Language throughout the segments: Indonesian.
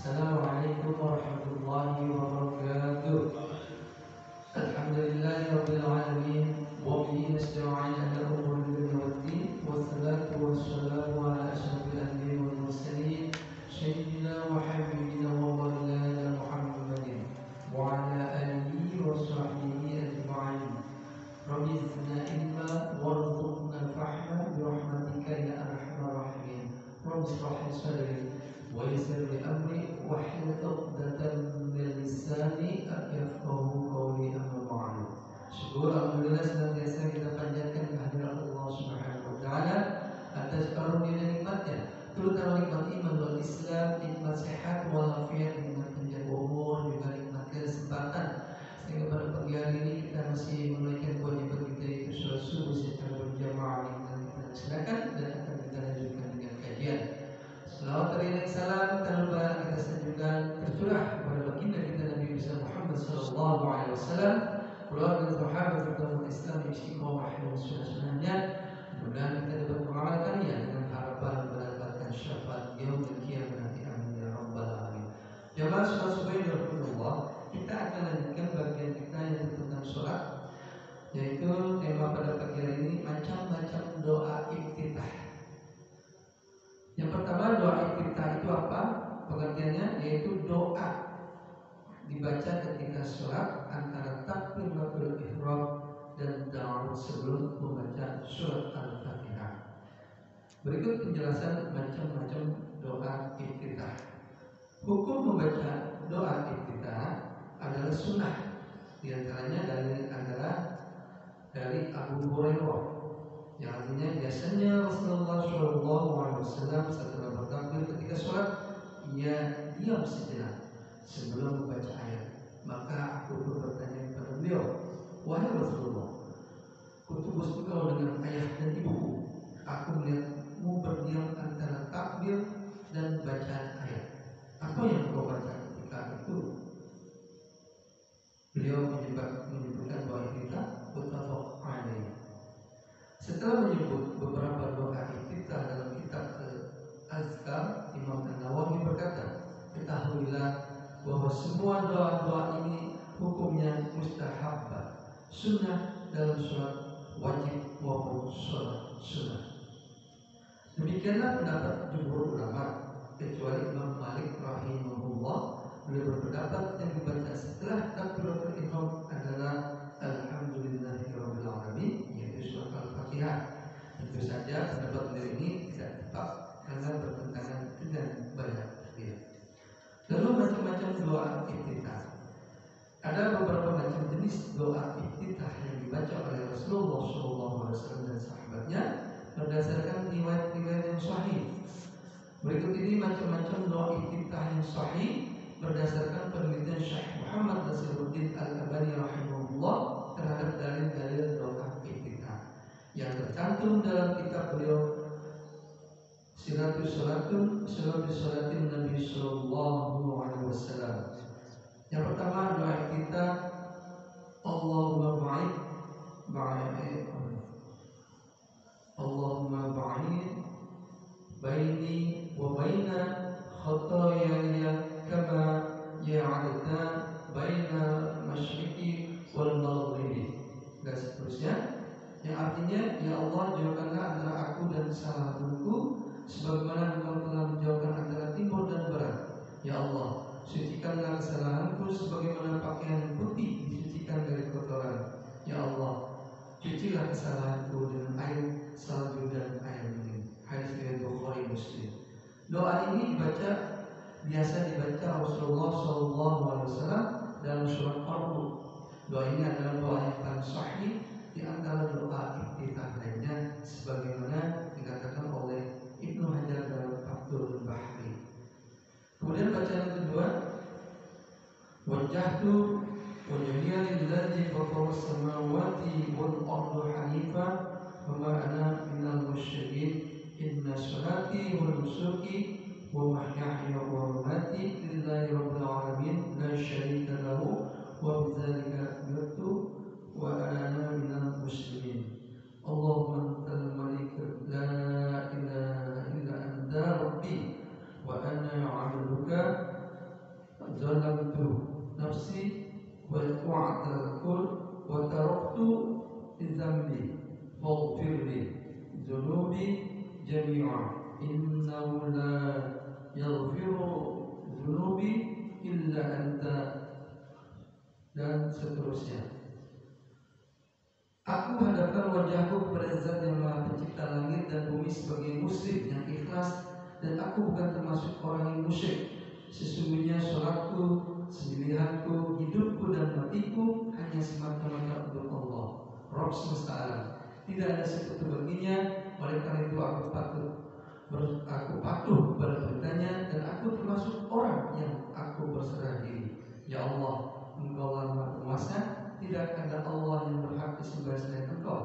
Assalamualaikum warahmatullahi wabarakatuh. Alhamdulillahirabbil alamin wa bihi nasta'in ala umuri dunya waddin wassalatu wassalamu ala asyrafil anbiya'i wal mursalin sayyidina wa habibina wa maulana Muhammadin wa ala alihi wa sahbihi ajma'in. Rabbi zidna ilma warzuqna fahma bi rahmatika ya arhamar rahimin. Rabbi ishrah li sadri wa yassir li amri wahlul 'uqdatam min lisani yafqahu qawli amma ba'du. Syukur alhamdulillah senantiasa kita panjatkan kehadirat Allah Subhanahu wa taala atas karunia nikmatnya, terutama nikmat iman wal Islam, nikmat sehat wal afiat, nikmat panjang umur, juga nikmat kesempatan. Sehingga pada pagi hari ini kita masih menunaikan kewajiban kita yaitu sholat subuh secara berjamaah yang akan kita laksanakan dan akan kita lanjutkan dengan kajian. Salawat dan salam tanpa kita sanjungkan tercurah kepada baginda kita Nabi besar Muhammad sallallahu alaihi wasallam, keluarga sahabat serta Islam istiqomah dan sunnah-sunnahnya. Mudah-mudahan kita dapat mengamalkannya dengan harapan mendapatkan syafaat yaumul qiyamah nanti. Amin ya rabbal alamin. Jamaah sholat subuh yang dirahmatullah, kita akan lanjutkan bagian kita yang tentang sholat, yaitu tema pada pagi hari ini macam-macam doa iftitah. Yang pertama, doa iftitah itu apa? Pengertiannya yaitu doa dibaca ketika sholat antara takbiratul ihram dan ta'awudz sebelum membaca surat Al-Fatihah. Berikut penjelasan macam-macam doa iftitah. Hukum membaca doa iftitah adalah sunnah. Di antaranya dari Abu Hurairah, yang artinya biasanya Rasulullah SAW setelah bertakbir ketika sholat ia diam sejenak sebelum membaca ayat. Maka aku pun bertanya kepada beliau, wahai Rasulullah, kutubus engkau dengan ayah dan ibuku. Aku melihatmu berdiam antara takbir dan bacaan ayat. Apa yang kau baca ketika itu? Beliau menyebutkan bahwa kita muttafaq alaih. Setelah menyebut beberapa doa iftitah dalam kitab Al-Azkar, Imam An-Nawawi berkata, ketahuilah bahwa semua doa-doa ini hukumnya mustahab, sunnah dalam sholat wajib maupun sholat sunnah. Demikianlah pendapat jumhur ulama, kecuali Imam Malik rahimahullah. Beliau berpendapat yang dibaca setelah takbiratul ihram adalah alhamdulillahirabbil alamin, yaitu surat Al-Fatihah. Tentu saja pendapat beliau ini tidak tepat karena bertentangan dengan banyak hadis. Lalu macam-macam doa iftitah. Ada beberapa macam jenis doa iftitah yang dibaca oleh Rasulullah SAW dan sahabatnya berdasarkan riwayat-riwayat yang sahih. Berikut ini macam-macam doa iftitah yang sahih berdasarkan penelitian Syekh Muhammad Nasiruddin Al-Albani rahimahullah terhadap dalil-dalil doa iftitah yang tercantum dalam kitab beliau Silatus Salatin Nabi Sallallahu Alaihi Wasallam. Yang pertama doa iftitah, Allahumma ba'id baini wa baina khataayaya kama ya'adta baina masyriqi wal maghribi, dan seterusnya, yang artinya, ya Allah, jauhkanlah antara aku dan kesalahanku sebagaimana Engkau telah menjauhkan antara timur dan barat. Ya Allah, sucikanlah kesalahanku sebagaimana pakaian putih disucikan dari kotoran. Ya Allah, cucilah kesalahanku dengan air salju dan air dingin. Hadis riwayat Bukhari Muslim. Doa ini biasa dibaca Rasulullah SAW dalam surat Al-Qur'an. Doa ini adalah doa yang paling sahih di antara doa iftitah lainnya, sebagaimana dikatakan oleh Ibnu Hajar dalam Fathul Bahri. Kemudian bacaan kedua, wajjahtu wajhiya lillazi fatara samawati wal arda hanifa wa ma ana minal musyrikin. Inna salati wa nusuki wa mahyaya wa mamati lillahi rabbil alamin la syarika lahu wa bidzalika umirtu wa ana minal muslimin. Allahumma antal malik la ilaha illa anta rabbi wa ana 'abduka nafsi wa wa'taqul wa taraktu dzambi faghfir li dzunubi jami'a innahu la yaghfiru dzunubi illa anta, dan seterusnya. Aku hadapkan wajahku kepada Zat yang Maha Pencipta langit dan bumi sebagai muslim yang ikhlas, dan aku bukan termasuk orang yang musyrik. Sesungguhnya sholatku, sembelihanku, hidupku dan matiku hanya semata-mata untuk Allah, Rabb semesta alam. Tidak ada sekutu baginya. Oleh karena itu aku patuh pada perintahnya, dan aku termasuk orang yang aku berserah diri. Ya Allah, Engkau Maha Penguasa, tidak ada Allah yang berhak disembah selain Engkau.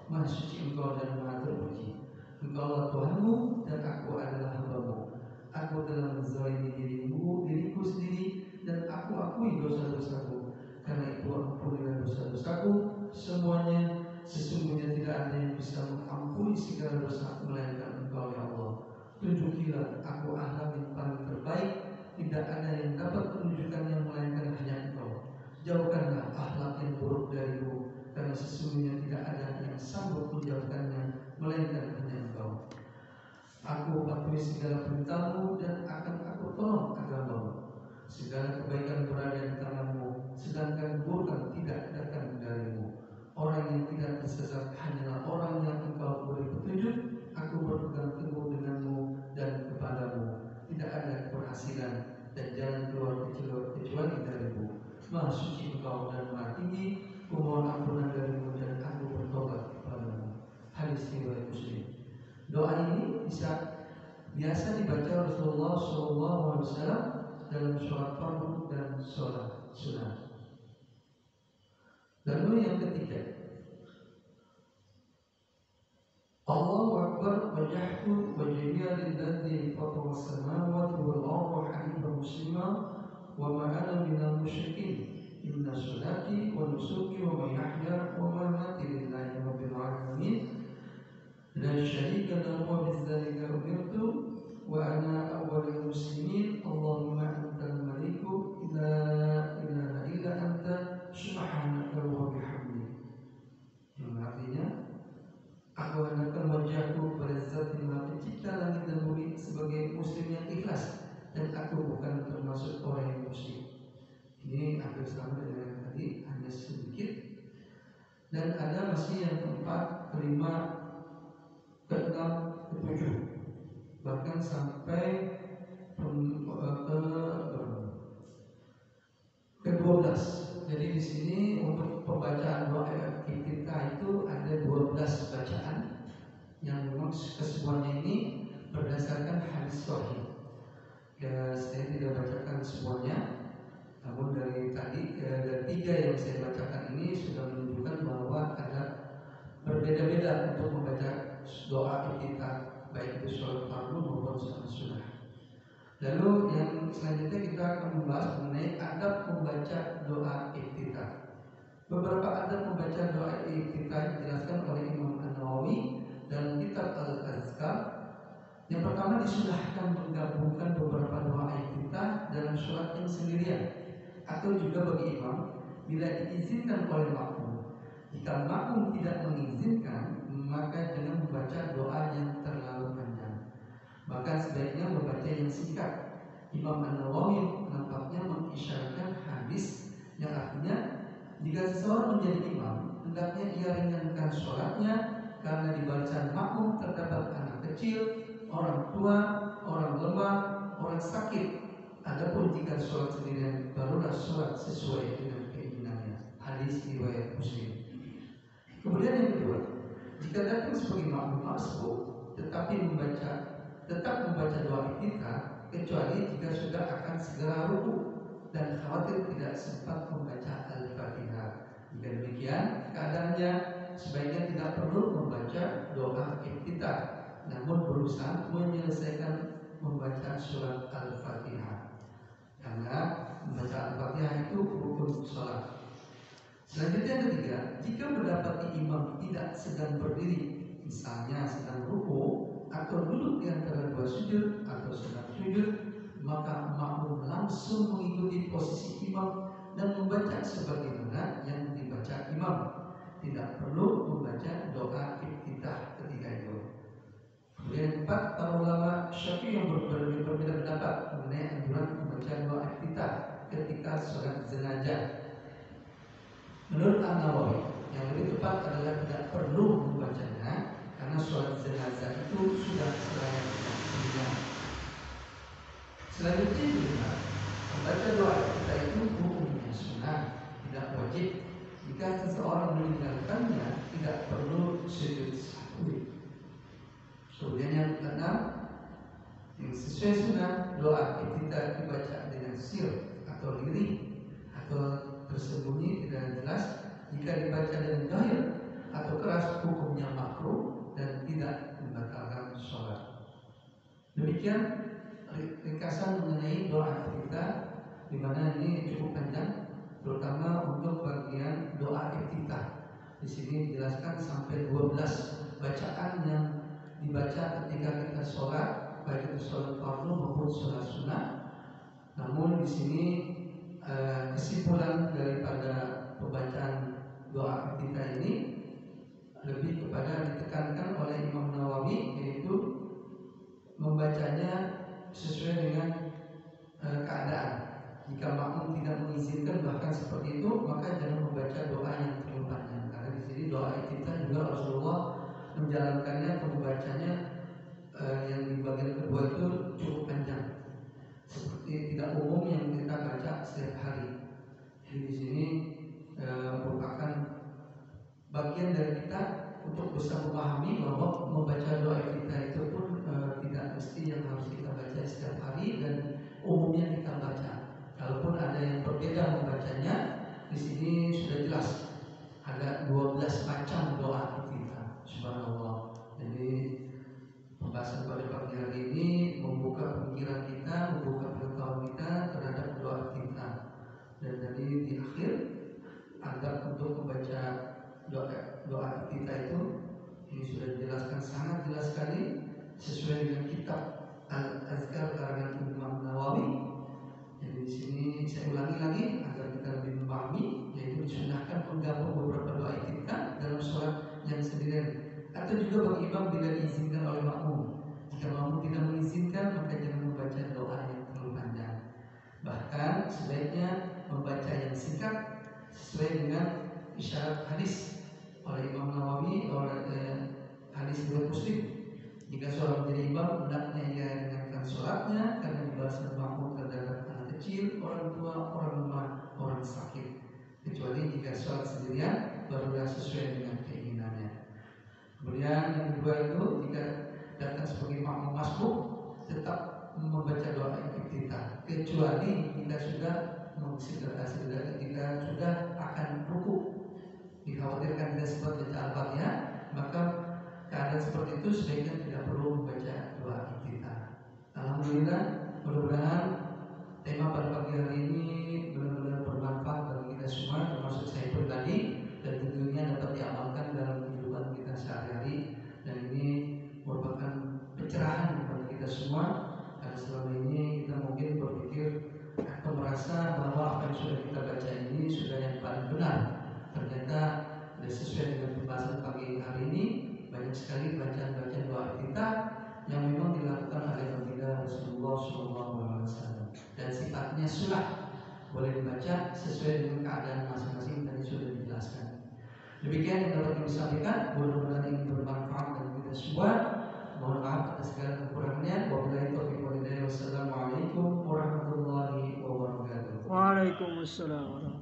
Maha suci Engkau dan Maha terpuji. Engkaulah Tuhanmu dan aku adalah hamba-Mu. Aku telah menzalimi diriku sendiri, dan aku akui dosa-dosaku. Karena itu ampunilah dosa-dosaku semuanya. Sesungguhnya tidak ada yang bisa mengampuni segala dosa melainkan Engkau, ya Allah. Tunjukilah aku akhlak yang paling terbaik. Tidak ada yang dapat menunjukkannya melainkan hanya Engkau. Jauhkanlah akhlak yang buruk darimu, karena sesungguhnya tidak ada yang sanggup menjauhkannya melainkan hanya Engkau. Aku patuhi segala perintahmu dan akan aku tolong agamamu. Segala kebaikan berada di tanganmu, sedangkan keburukan tidak datang darimu. Orang yang tidak tersesat hanyalah orang yang Engkau beri petunjuk. Aku berpegang teguh denganmu dan kepadamu tidak ada keberhasilan dan jalan keluar kecuali darimu. Maha suci Engkau dan Maha tinggi. Kumohon ampunan darimu dan aku bertobat kepadamu. Hadis riwayat Muslim. Doa ini biasa dibaca Rasulullah SAW dalam sholat fardu dan sholat sunnah. Lalu yang ketiga, Allahu Akbar wa jahdu wa jami'a lillazi fatara as-samawati wal arda hanifan musliman wa ma ana minal musyrikin. Inna sholati wa nusuki wa mahyaya wa mamati lillahi rabbil alamin la syarika lahu wa bidzalika umirtu wa ana awwalul muslimin. Allahumma antal maliku la ilaha illa anta subhanaka wa bihamdik. Yang artinya, aku hadapkan wajahku pada Zat yang Maha Pencipta langit dan bumi sebagai muslim yang ikhlas, dan aku bukan termasuk orang yang musyrik. Ini hampir sama dengan yang tadi, hanya sedikit. Dan ada masih yang keempat, kelima, keenam, ketujuh, bahkan sampai ke-12. Jadi di sini untuk pembacaan doa iftitah itu ada 12 bacaan yang memang kesemuanya ini berdasarkan hadis sahih. Saya tidak bacakan semuanya, namun dari tadi dari 3 yang saya bacakan ini sudah menunjukkan bahwa ada berbeda-beda untuk membaca doa iftitah, baik itu sholat fardu maupun sholat sunnah. Lalu yang selanjutnya kita akan membahas mengenai adab membaca doa iftitah. Beberapa adab membaca doa iftitah dijelaskan oleh Imam An-Nawawi dalam kitab Al-Azkar. Yang pertama, disunahkan menggabungkan beberapa doa iftitah dalam sholat yang sendirian atau juga bagi imam bila diizinkan oleh makmum. Jika makmum tidak mengizinkan, maka jangan membaca doa yang terlalu panjang. Bahkan sebaiknya membaca yang singkat. Imam An-Nawawi nampaknya mengisyaratkan hadis yang artinya jika seseorang menjadi imam, hendaknya ia ringankan sholatnya karena di barisan makmum terdapat anak kecil, orang tua, orang lemah, orang sakit. Adapun jika sholat sendirian, barulah sholat sesuai dengan keinginannya. Hadis riwayat Muslim. Kemudian yang kedua, jika datang sebagai makmum masbuk tetapi tetap membaca doa iftitah, kecuali jika sudah akan segera ruku dan khawatir tidak sempat membaca Al-Fatihah. Jika demikian keadaannya, sebaiknya tidak perlu membaca doa iftitah, namun berusaha menyelesaikan membaca surat Al-Fatihah, karena membaca Al-Fatihah itu rukun sholat. Selanjutnya yang ketiga, jika mendapati imam tidak sedang berdiri, misalnya sedang ruku atau duduk di antara 2 sujud atau sedang sujud, maka makmum langsung mengikuti posisi imam dan membaca sebagaimana yang dibaca imam. Tidak perlu membaca doa iftitah ketika itu. Kemudian 4, para ulama Syafi'i yang berbeda pendapat mengenai anjuran membaca doa iftitah ketika sholat jenazah. Menurut An-Nawawi, yang lebih tepat adalah tidak perlu membacanya karena sholat jenazah itu sudah selayaknya. Selanjutnya juga membaca doa kita itu hukumnya sunnah, tidak wajib. Jika seseorang meninggalkannya, tidak perlu sujud sahwi. Kemudian yang keenam, yang sesuai sunnah, doa kita dibaca dengan sir atau lirih atau tersembunyi tidak jelas. Jika dibaca dengan zahir atau keras, hukumnya makruh dan tidak membatalkan sholat. Demikian ringkasan mengenai doa kita, di mana ini cukup panjang, terutama untuk bagian doa iftitah. Di sini dijelaskan sampai 12 bacaan yang dibaca ketika kita sholat, baik itu sholat fardu maupun sholat sunnah. Namun di sini kesimpulan daripada pembacaan doa iftitah ini lebih kepada ditekankan oleh Imam Nawawi, yaitu membacanya sesuai dengan keadaan. Jika makmum tidak mengizinkan bahkan seperti itu, maka jangan membaca doa yang terlalu panjang. Karena di sini doa iftitah juga Rasulullah menjalankannya atau membacanya yang di bagian kedua itu cukup panjang, seperti tidak umum yang kita baca setiap hari. Jadi di sini merupakan bagian dari kita untuk bisa memahami bahwa membaca doa kita itu pun tidak mesti yang harus kita baca setiap hari dan umumnya kita baca. Kalaupun ada yang berbeda membacanya, di sini sudah jelas ada 12 macam doa kita. Subhanallah. Jadi pembahasan pada pagi hari ini membuka pemikiran kita, membuka pengetahuan kita terhadap doa kita. Dan tadi di akhir adab untuk membaca doa kita itu ini sudah dijelaskan sangat jelas sekali sesuai dengan kitab Al-Azkar karangan Imam Nawawi. Jadi di sini saya ulangi lagi agar kita lebih memahami, yaitu disunahkan menggabung beberapa doa kita dalam sholat yang sendirian atau juga bagi imam bila diizinkan oleh makmum. Jika makmum tidak mengizinkan, maka jangan membaca doa yang terlalu panjang. Bahkan sebaiknya membaca yang singkat sesuai dengan isyarat hadis oleh Imam Nawawi, oleh hadis riwayat Muslim. Jika seorang menjadi imam, hendaknya ia ingatkan sholatnya karena dibahas makmum terdapat anak kecil, orang tua, orang lemah, orang sakit. Kecuali jika sholat sendirian, barulah sesuai dengan keinginannya. Kemudian yang kedua itu, jika datang sebagai makmum masbuk, tetap membaca doa iftitah. Kecuali jika sudah ketika sudah akan ruku, dikhawatirkan tidak sempat baca Al-Fatihah, maka keadaan seperti itu sebaiknya tidak perlu membaca doa iftitah. Alhamdulillah, mudah-mudahan tema pada pagi hari ini benar-benar bermanfaat bagi kita semua, termasuk saya pribadi, dan tentunya dapat diamalkan dalam kehidupan kita sehari-hari. Dan ini merupakan pencerahan bagi kita semua, karena selama ini kita mungkin berpikir atau merasa bahwa apa yang sudah kita baca ini sudah yang paling benar. Ternyata sesuai dengan pembahasan pagi hari ini, banyak sekali bacaan-bacaan doa kita yang memang dilakukan oleh baginda Rasulullah SAW dan sifatnya sunnah, boleh dibaca sesuai dengan keadaan masing-masing, tadi sudah dijelaskan. Demikian yang dapat kami sampaikan, mudah-mudahan ini bermanfaat bagi kita semua. Mohon maaf atas segala kekurangannya. Wabillahi taufiq wal hidayah. Wassalamualaikum warahmatullahi wabarakatuh. Waalaikumsalam.